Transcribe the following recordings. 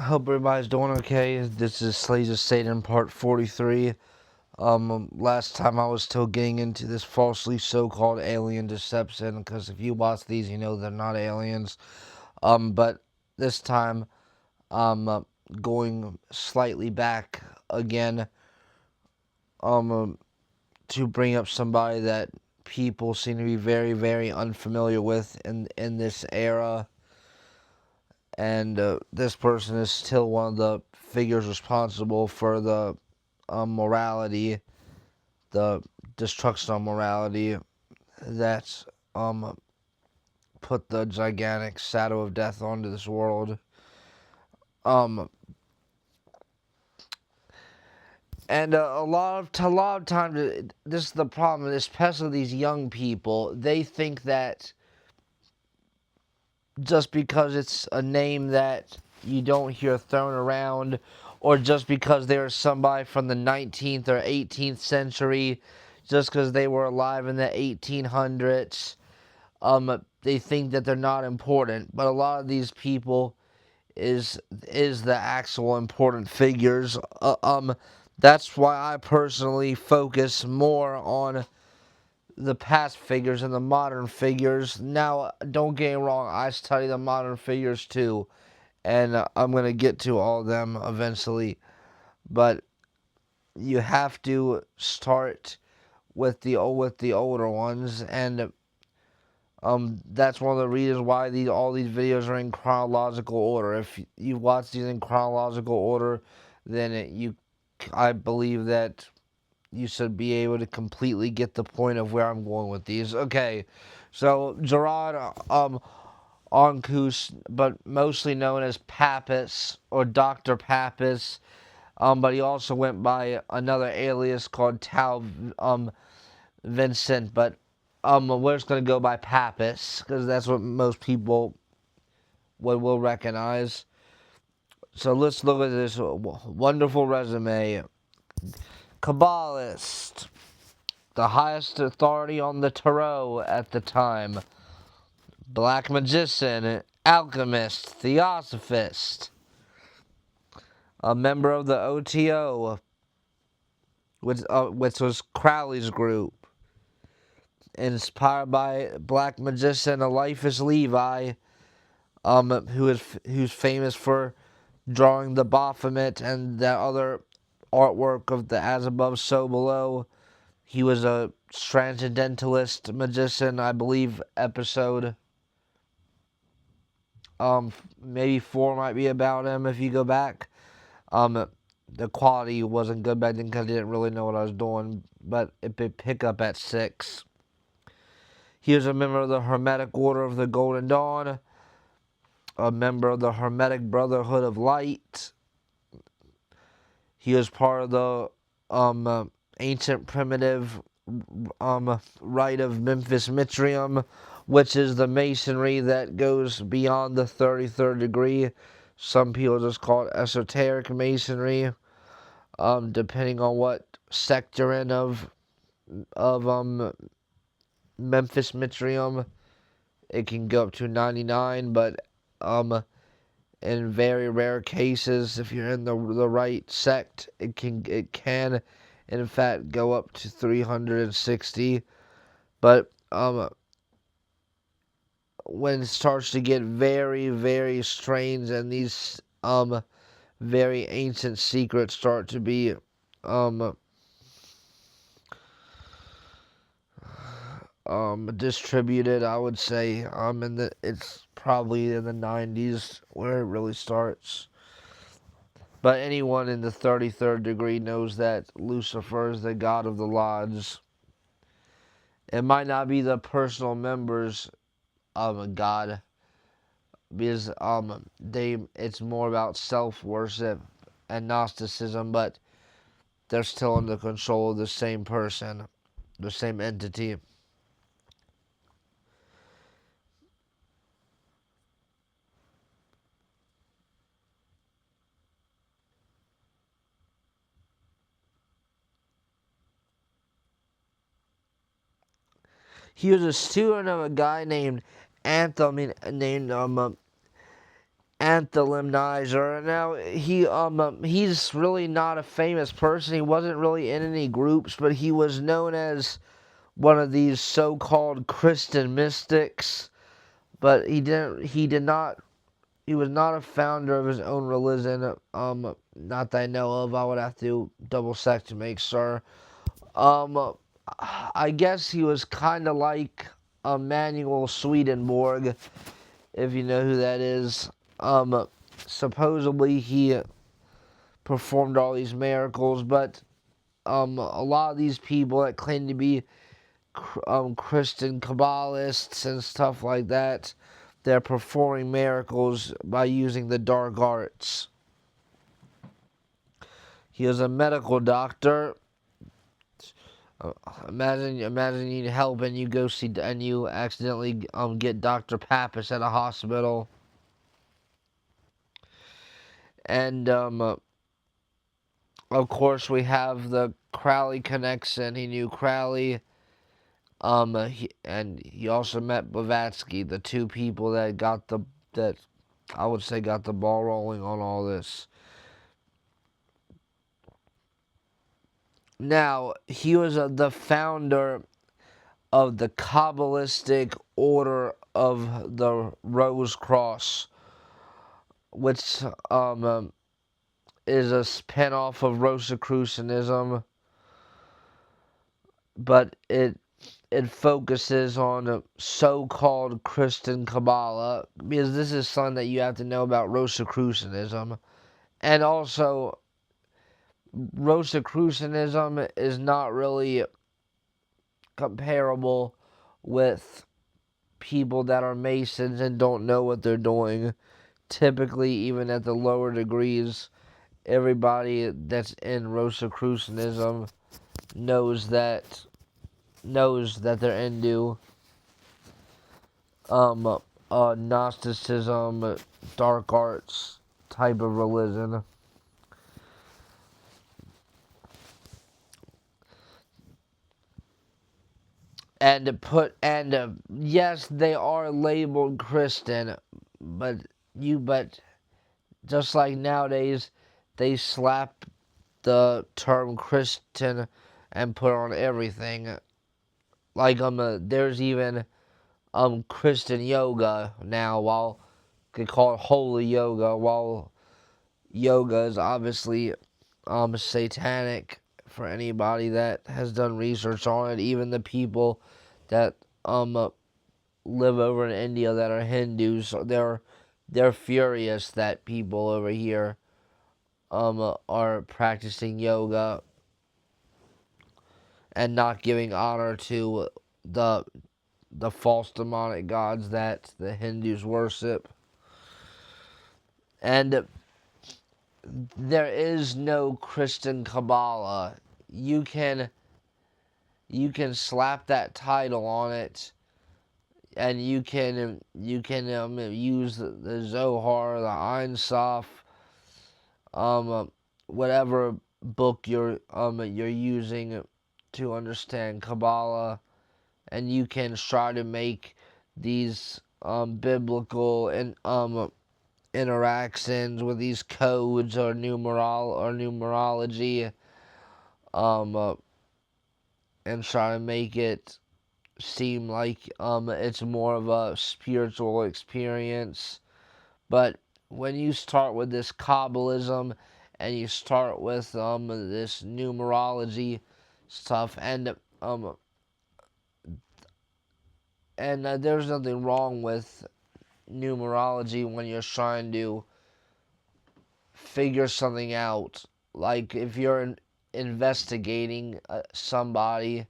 Hope everybody's doing okay. This is Slaves of Satan part 43. Last time I was still getting into this falsely so-called alien deception, because if you watch these, you know they're not aliens. But this time, I'm going slightly back again, to bring up somebody that people seem to be very, very unfamiliar with in this era. And this person is still one of the figures responsible for the morality, the destruction of morality that put the gigantic shadow of death onto this world. Um, and a lot of times, this is the problem, especially these young people. They think that just because it's a name that you don't hear thrown around, or just because they're somebody from the 19th or 18th century, just because they were alive in the 1800s, they think that they're not important. But a lot of these people is the actual important figures. That's why I personally focus more on the past figures and the modern figures. Now, don't get me wrong, I study the modern figures too, and I'm going to get to all of them eventually, but you have to start with the older ones, and that's one of the reasons why all these videos are in chronological order. If you watch these in chronological order, then I believe that you should be able to completely get the point of where I'm going with these. Okay, so Gerard Ancus, but mostly known as Papus or Dr. Papus, but he also went by another alias called Tau Vincent, but we're just going to go by Papus because that's what most people will recognize. So let's look at this wonderful resume. Kabbalist, the highest authority on the tarot at the time. Black magician, alchemist, theosophist, a member of the OTO, which was Crowley's group. Inspired by black magician Eliphas Levi, who's famous for drawing the Baphomet and that other artwork of the As Above, So Below. He was a transcendentalist magician, I believe. Episode maybe 4 might be about him if you go back. The quality wasn't good back then because I didn't really know what I was doing, but it did pick up at 6. He was a member of the Hermetic Order of the Golden Dawn, a member of the Hermetic Brotherhood of Light. He was part of the ancient primitive rite of Memphis Mitrium, which is the masonry that goes beyond the 33rd degree. Some people just call it esoteric masonry, depending on what sect you're in of Memphis Mitrium. It can go up to 99, but in very rare cases, if you're in the right sect, it can in fact go up to 360. But when it starts to get very, very strange and these very ancient secrets start to be distributed, I would say it's probably in the 90s where it really starts. But anyone in the 33rd degree knows that Lucifer is the god of the lodge. It might not be the personal members of a god, because it's more about self-worship and Gnosticism, but they're still under control of the same person, the same entity. He was a student of a guy named Anthelymnizer. Now he's really not a famous person. He wasn't really in any groups, but he was known as one of these so-called Christian mystics. But he was not a founder of his own religion. Not that I know of. I would have to double check to make sure. Um, I guess he was kind of like Emanuel Swedenborg, if you know who that is. Supposedly he performed all these miracles, but a lot of these people that claim to be Christian Kabbalists and stuff like that, they're performing miracles by using the dark arts. He is a medical doctor. Imagine you need help and you go see and you accidentally get Dr. Papus at a hospital. And of course we have the Crowley connection. He knew Crowley. He also met Blavatsky, the two people that got the ball rolling on all this. Now, he was the founder of the Kabbalistic Order of the Rose Cross, which is a spin-off of Rosicrucianism, but it focuses on so-called Christian Kabbalah, because this is something that you have to know about Rosicrucianism. And also, Rosicrucianism is not really comparable with people that are Masons and don't know what they're doing. Typically, even at the lower degrees, everybody that's in Rosicrucianism knows that they're into Gnosticism, dark arts type of religion. Yes, they are labeled Christian, but just like nowadays, they slap the term Christian and put on everything. Like there's even Christian yoga now, while they call it holy yoga, while yoga is obviously satanic for anybody that has done research on it. Even the people that live over in India that are Hindus, they're furious that people over here are practicing yoga and not giving honor to the false demonic gods that the Hindus worship. And there is no Christian Kabbalah. You can slap that title on it, and you can use the Zohar, the Ein Sof, whatever book you're using to understand Kabbalah, and you can try to make these biblical and interactions with these codes or numerology, and try to make it seem like it's more of a spiritual experience. But when you start with this Kabbalism and you start with this numerology stuff, and there's nothing wrong with numerology when you're trying to figure something out. Like if you're investigating somebody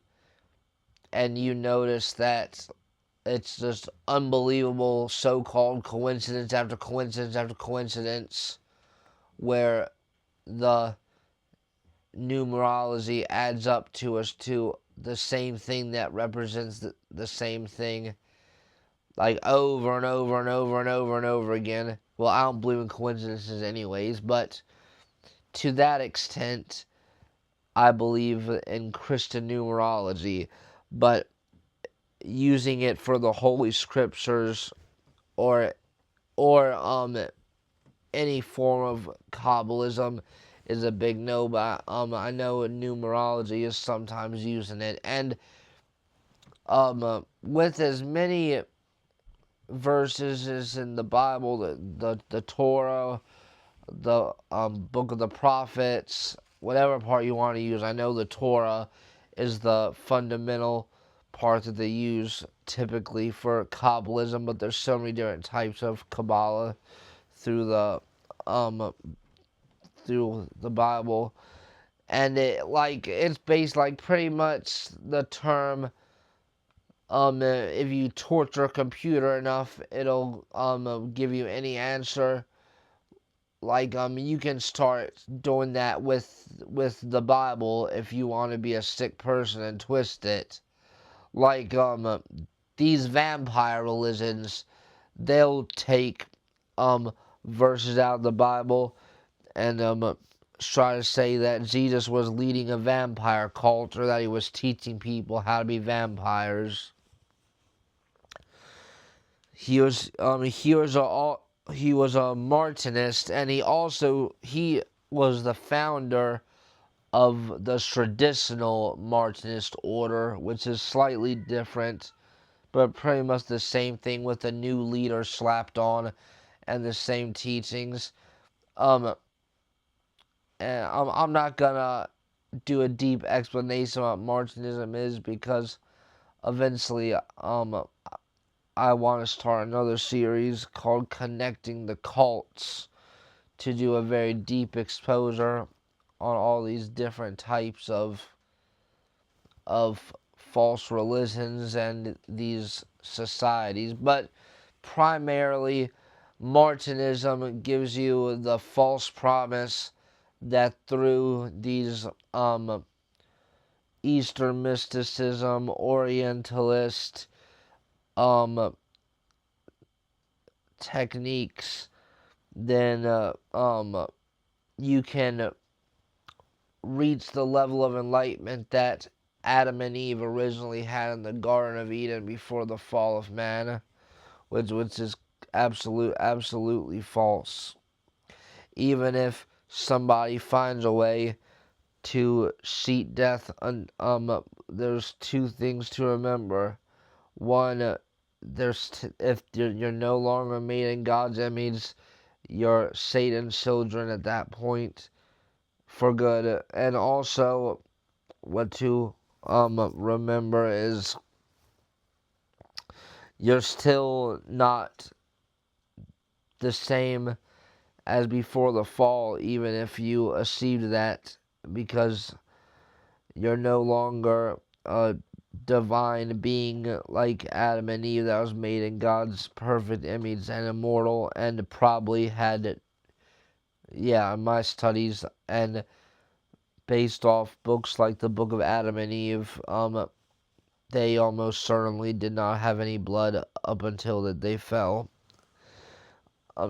and you notice that it's just unbelievable so-called coincidence after coincidence after coincidence where the numerology adds up to the same thing that represents the same thing, like over and over and over and over and over again. Well, I don't believe in coincidences anyways, but to that extent, I believe in Christian numerology. But using it for the Holy Scriptures or any form of Kabbalism is a big no, but I know numerology is sometimes using it, and with as many verses as in the Bible, the Torah, the book of the prophets, whatever part you want to use. I know the Torah is the fundamental part that they use typically for Kabbalism, but there's so many different types of Kabbalah through um the Bible, and it's based like pretty much the term. If you torture a computer enough, it'll give you any answer. Like you can start doing that with the Bible if you want to be a sick person and twist it. Like these vampire religions, they'll take verses out of the Bible and try to say that Jesus was leading a vampire cult, or that he was teaching people how to be vampires. He was a Martinist, and he was the founder of the traditional Martinist order, which is slightly different, but pretty much the same thing with a new leader slapped on and the same teachings. And I'm not gonna do a deep explanation of what Martinism is, because eventually I want to start another series called Connecting the Cults to do a very deep exposure on all these different types of false religions and these societies. But primarily, Martinism gives you the false promise that through these Eastern mysticism, Orientalist techniques, then you can reach the level of enlightenment that Adam and Eve originally had in the Garden of Eden before the fall of man, which is absolutely false. Even if somebody finds a way to cheat death, there's two things to remember. One, if you're no longer made in God's image, you're Satan's children at that point for good. And also, what to remember is you're still not the same as before the fall, even if you achieved that, because you're no longer a divine being like Adam and Eve that was made in God's perfect image and immortal, and probably had, in my studies and based off books like the Book of Adam and Eve, they almost certainly did not have any blood up until that they fell.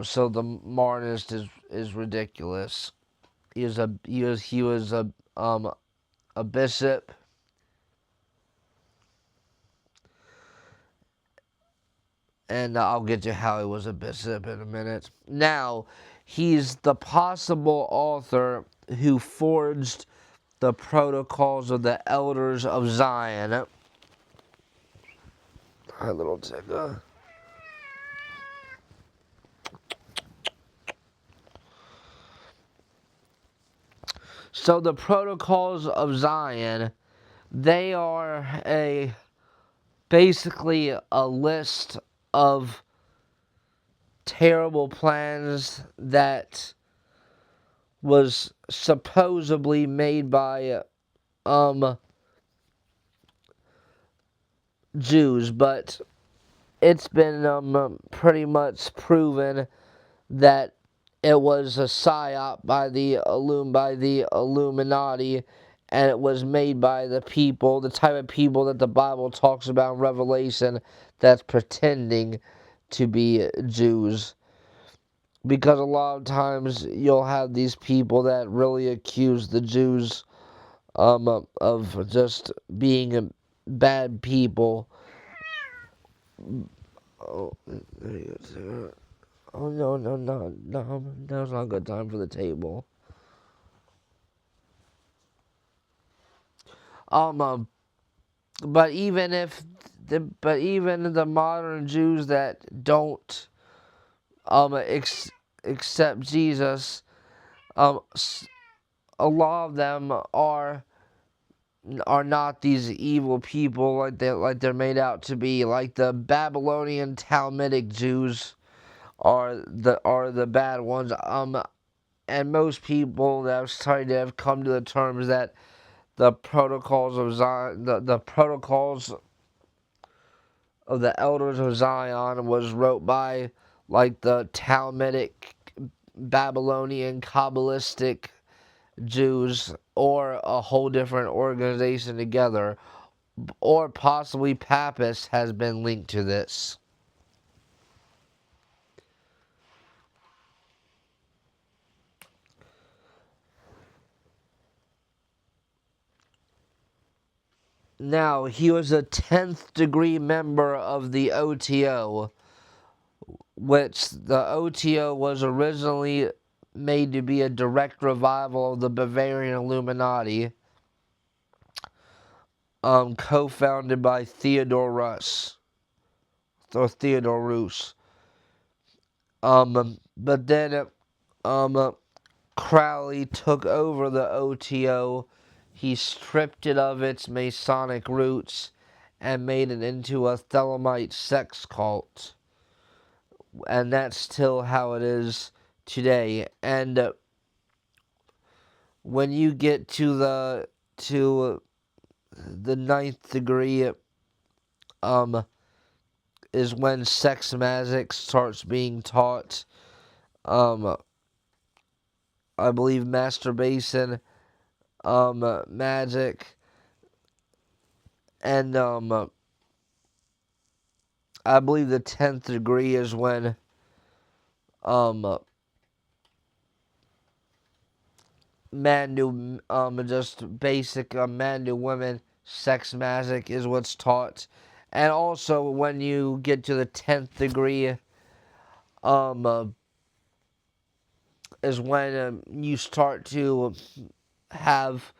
So the Martinist is ridiculous. He was a bishop, and I'll get to how he was a bishop in a minute. Now, he's the possible author who forged the protocols of the elders of Zion. Hi, little Tigger. So the protocols of Zion, they are basically a list of terrible plans that was supposedly made by Jews, but it's been pretty much proven that it was a psyop by the Illuminati, and it was made by the people, the type of people that the Bible talks about in Revelation, that's pretending to be Jews. Because a lot of times you'll have these people that really accuse the Jews of just being bad people. Oh, there you go. Oh no, no, no, no! Now's not a good time for the table. Um, um but even the modern Jews that don't accept Jesus, um, a lot of them are not these evil people like they're made out to be. Like the Babylonian Talmudic Jews are the bad ones. And most people that have studied it have come to the terms that the protocols of Zion, the protocols of the elders of Zion was wrote by like the Talmudic Babylonian Kabbalistic Jews or a whole different organization together, or possibly papus has been linked to this. Now, he was a 10th degree member of the OTO, which the OTO was originally made to be a direct revival of the Bavarian Illuminati, co-founded by Theodore Russ, or Theodore Roos. But then, Crowley took over the OTO. He stripped it of its Masonic roots and made it into a Thelemite sex cult. And that's still how it is today. And when you get to the ninth degree, um, is when sex magic starts being taught. Um, I believe masturbation, magic, and I believe the 10th degree is when um man to just basic man to women sex magic is what's taught. And also when you get to the 10th degree, um uh, is when you start to have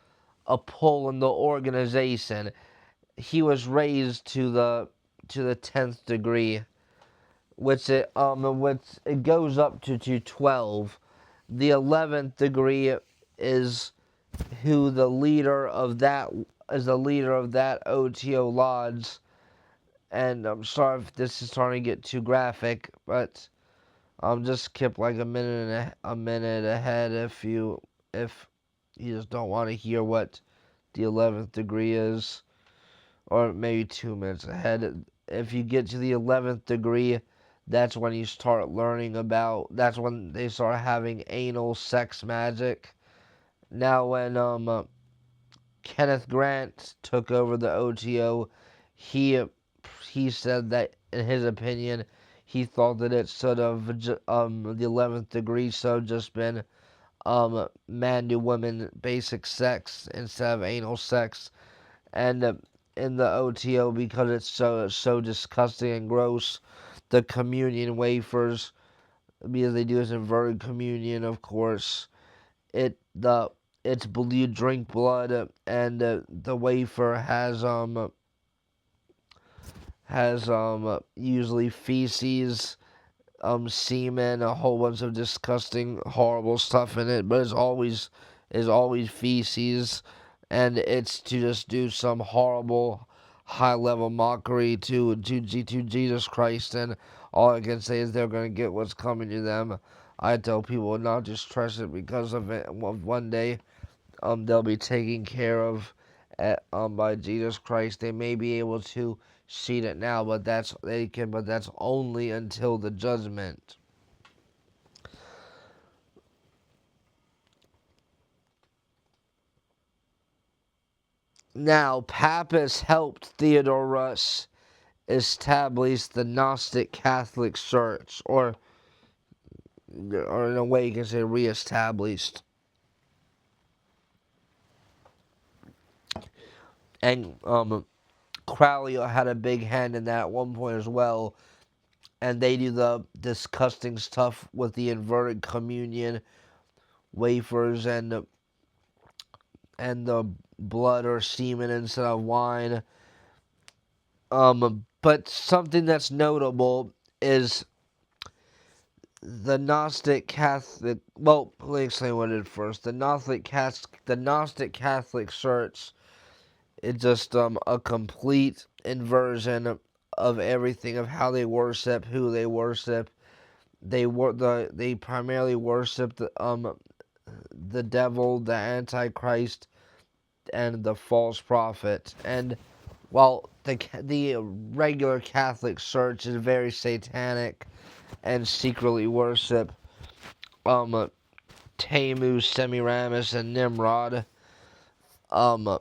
a pull in the organization. He was raised to the 10th degree, which it goes up to 12. The 11th degree is who the leader of that OTO lodge. And I'm sorry if this is starting to get too graphic, but just skip like a minute ahead if you just don't want to hear what the 11th degree is, or maybe 2 minutes ahead. If you get to the 11th degree, that's when you start learning about. That's when they start having anal sex magic. Now, when Kenneth Grant took over the OTO, he he said that in his opinion, he thought that it should have the 11th degree should have just been man to woman basic sex instead of anal sex. And in the OTO, because it's so disgusting and gross, the communion wafers, because they do this inverted communion, of course, it the it's you drink blood, and the wafer has usually feces, semen, a whole bunch of disgusting, horrible stuff in it, but it's always feces, and it's to just do some horrible, high-level mockery to Jesus Christ, and all I can say is they're gonna get what's coming to them. I tell people not just trust it because of it. One day, they'll be taken care of by Jesus Christ. They may be able to see it now, but that's only until the judgment. Now, Pappas helped Theodore Russ establish the Gnostic Catholic Church, or in a way you can say reestablished. And Crowley had a big hand in that at one point as well. and they do the disgusting stuff with the inverted communion wafers and the blood or semen instead of wine. But something that's notable is the Gnostic Catholic. Well, let me explain what it is first. The Gnostic Catholic Church is just a complete inversion of everything of how they worship, who they worship. They primarily worship the devil, the Antichrist, and the false prophet. And while the regular Catholic Church is very satanic and secretly worship um Tammuz, Semiramis, and Nimrod, um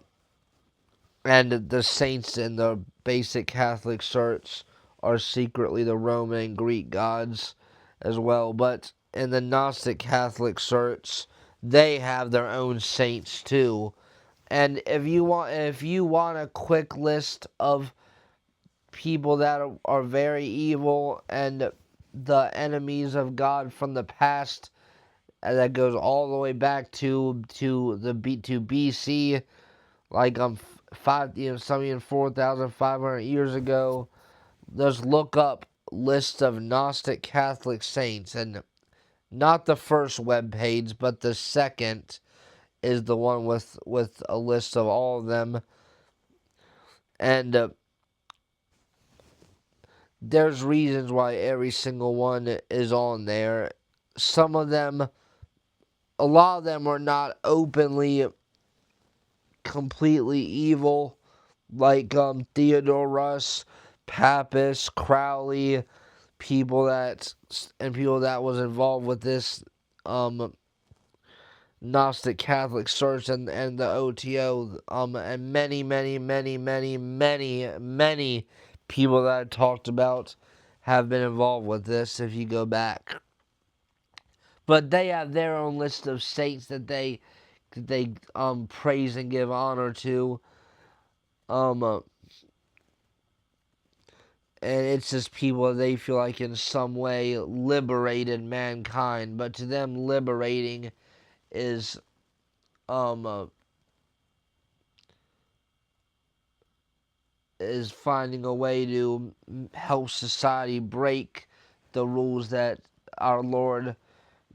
and the saints in the basic Catholic Church are secretly the Roman and Greek gods as well. But in the Gnostic Catholic Church, they have their own saints too. And if you want a quick list of people that are very evil and the enemies of God from the past, that goes all the way back to BC, like some even 4,500 years ago. Just look up lists of Gnostic Catholic saints, and not the first web page, but the second is the one with a list of all of them. And there's reasons why every single one is on there. Some of them, a lot of them are not openly completely evil, like Theodore Russ, Papus, Crowley, people that was involved with this um Gnostic Catholic Church and the OTO, and many people that I talked about have been involved with this if you go back. But they have their own list of saints that they praise and give honor to. Um and it's just people they feel like in some way liberated mankind, but to them liberating is um uh, is finding a way to help society break the rules that our Lord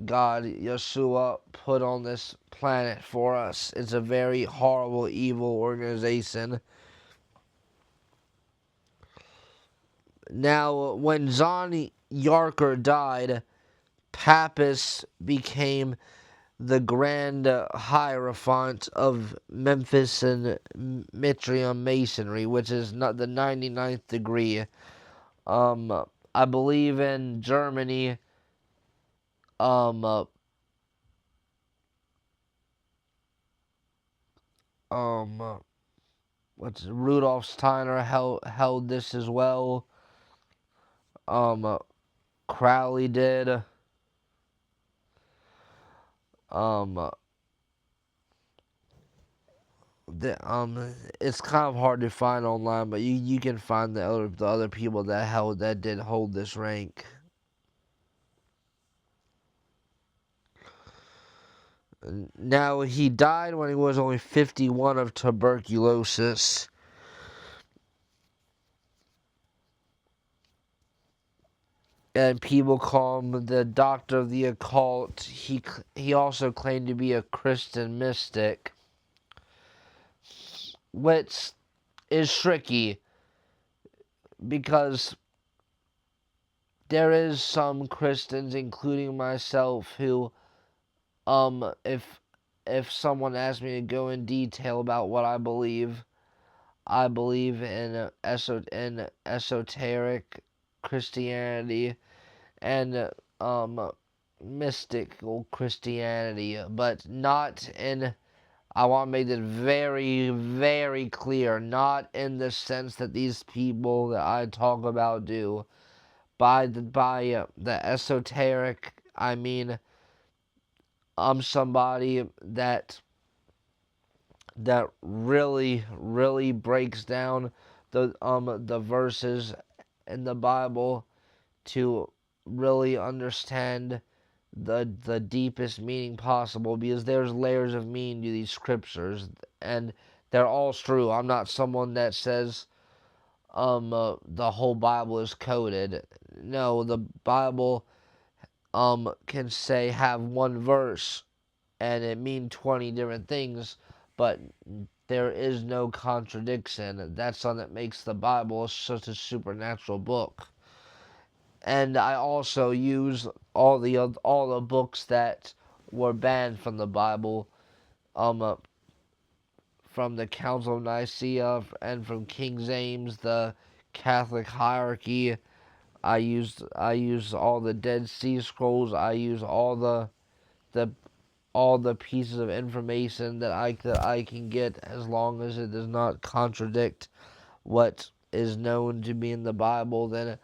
God Yeshua put on this planet for us. It's a very horrible, evil organization. Now, when John Yarker died, Pappas became the Grand Hierophant of Memphis and Mitrium Masonry, which is not the 99th degree. I believe in Germany, um, uh, um, uh, what's Rudolf Steiner held this as well. Um, uh, Crowley did. Um, uh, it's kind of hard to find online, but you can find the other people that did hold this rank. Now, he died when he was only 51 of tuberculosis. And people call him the doctor of the occult. He also claimed to be a Christian mystic, which is tricky because there is some Christians, including myself, who if someone asked me to go in detail about what I believe in esoteric Christianity and mystical Christianity, but not in. I want to make it very, very clear, not in the sense that these people that I talk about do. By the esoteric, I mean I'm somebody that really, really breaks down the verses in the Bible to really understand the deepest meaning possible, because there's layers of meaning to these scriptures, and they're all true. I'm not someone that says the whole Bible is coded. No, the Bible can say have one verse and it mean 20 different things, but there is no contradiction. That's something that makes the Bible such a supernatural book. And I also use all the books that were banned from the Bible, um, uh, from the Council of Nicaea and from King James, the Catholic hierarchy. I use all the Dead Sea Scrolls. I use the all the pieces of information that I can get, as long as it does not contradict what is known to be in the Bible. Then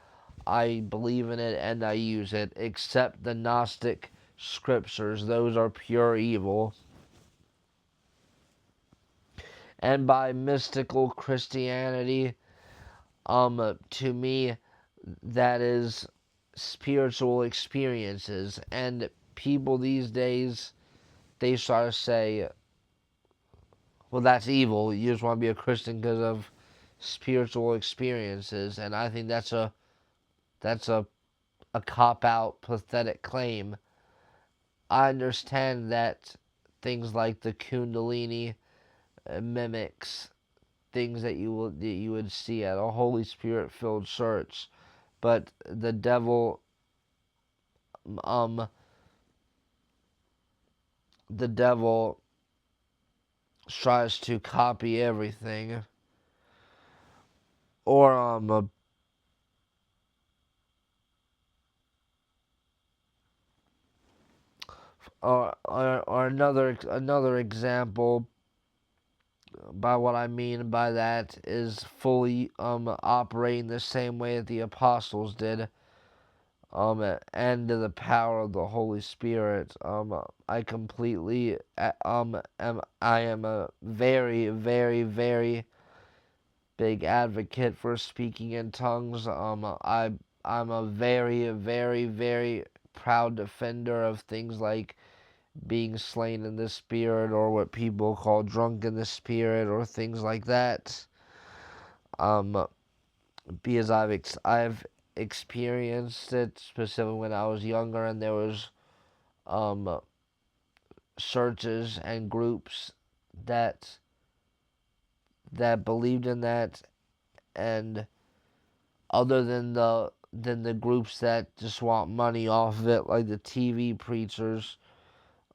I believe in it and I use it. Except the Gnostic scriptures; those are pure evil. And by mystical Christianity, to me, that is spiritual experiences. And people these days, they try to say, well, that's evil. You just want to be a Christian because of spiritual experiences. And I think that's a cop out, pathetic claim. I understand that things like the Kundalini mimics things that you would see at a Holy Spirit filled church, but um the devil tries to copy everything, or or another example. By what I mean by that is fully operating the same way that the apostles did, and to the power of the Holy Spirit. I completely I am a very, very, very big advocate for speaking in tongues. I'm a very, very, very proud defender of things like being slain in the spirit, or what people call drunk in the spirit, or things like that. Um, because I've experienced it specifically when I was younger, and there was um churches and groups that believed in that, and other than the groups that just want money off of it, like the TV preachers,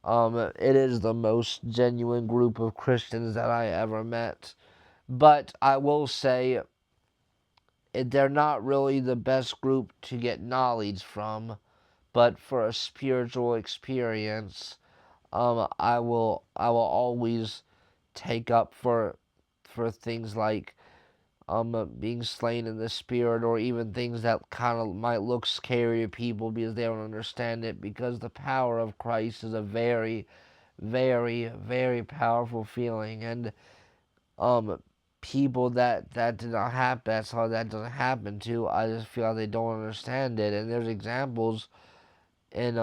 it is the most genuine group of Christians that I ever met. But I will say, they're not really the best group to get knowledge from, but for a spiritual experience, I will always take up for things like being slain in the spirit, or even things that kind of might look scary to people because they don't understand it. Because the power of Christ is a very, very, very powerful feeling, and um, people that did not happen, that's how that doesn't happen to. I just feel like they don't understand it, and there's examples in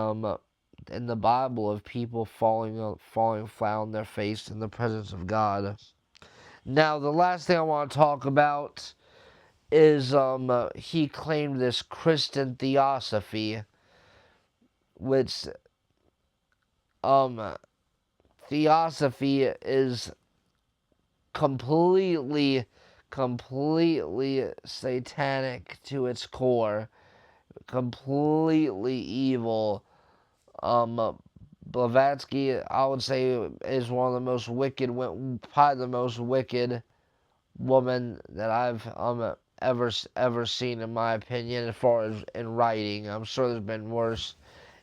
in the Bible of people falling flat on their face in the presence of God. Now, the last thing I want to talk about is he claimed this Christian theosophy, which um theosophy is completely completely satanic to its core, completely evil. Blavatsky, I would say, is one of the most wicked, probably the most wicked woman that I've ever seen, in my opinion, as far as in writing. I'm sure there's been worse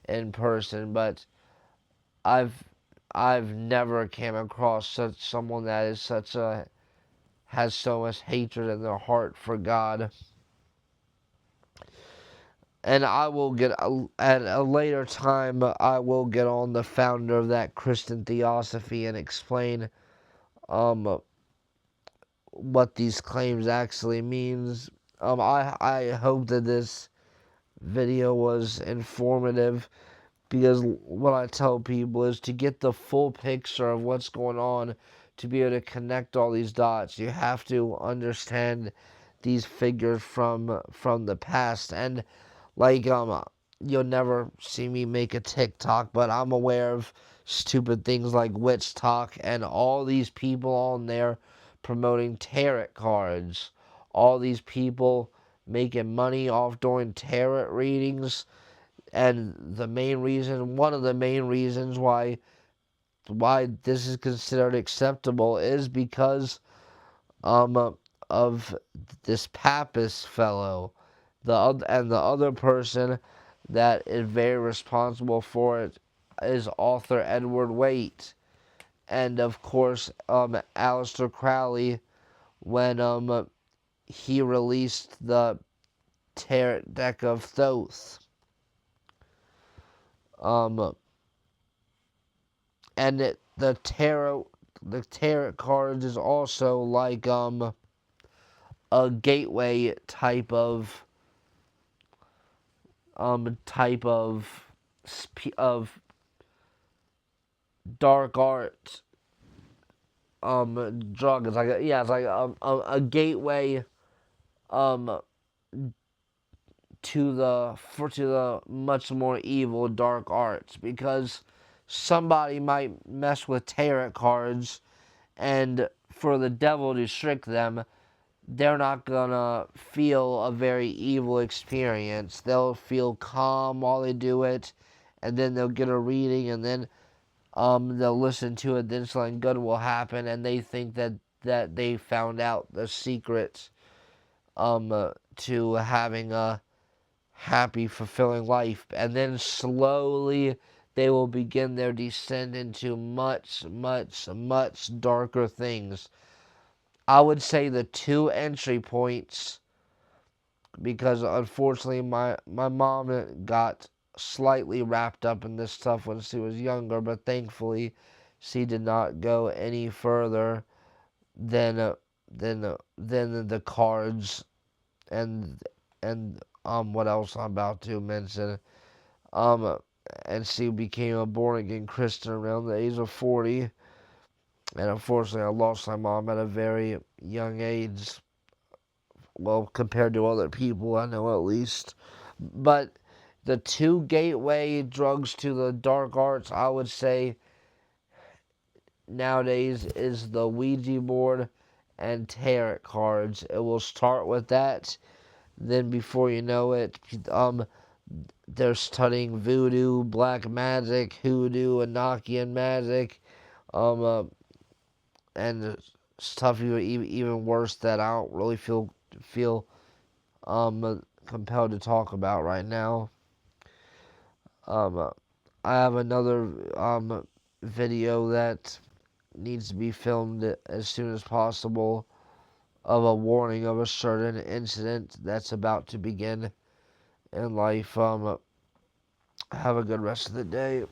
in person, but I've I've never came across such someone that is such a has so much hatred in their heart for God. And I will get at a later time. I will get on the founder of that Christian theosophy and explain um what these claims actually means. I hope that this video was informative, because what I tell people is to get the full picture of what's going on, to be able to connect all these dots, you have to understand these figures from the past. And like you'll never see me make a TikTok, but I'm aware of stupid things like Witch Talk and all these people on there promoting tarot cards. All these people making money off doing tarot readings. And one of the main reasons why this is considered acceptable is because of this papus fellow. The other person that is very responsible for it is author Edward Waite, and of course Aleister Crowley, when he released the Tarot Deck of Thoth. And the tarot cards is also like a gateway type of dark art drug. It's like a gateway to the much more evil dark arts, because somebody might mess with tarot cards, and for the devil to trick them, they're not gonna feel a very evil experience. They'll feel calm while they do it, and then they'll get a reading, and then they'll listen to it, then something good will happen, and they think that they found out the secret to having a happy, fulfilling life. And then slowly they will begin their descent into much, much, much darker things. I would say the two entry points, because unfortunately my mom got slightly wrapped up in this stuff when she was younger, but thankfully she did not go any further than the cards and what else I'm about to mention. And she became a born again Christian around the age of 40. And unfortunately, I lost my mom at a very young age. Well, compared to other people I know, at least. But the two gateway drugs to the dark arts, I would say, nowadays is the Ouija board and tarot cards. It will start with that. Then before you know it, they're studying voodoo, black magic, hoodoo, Enochian magic, and stuff even worse that I don't really feel compelled to talk about right now. I have another video that needs to be filmed as soon as possible, of a warning of a certain incident that's about to begin in life. Have a good rest of the day.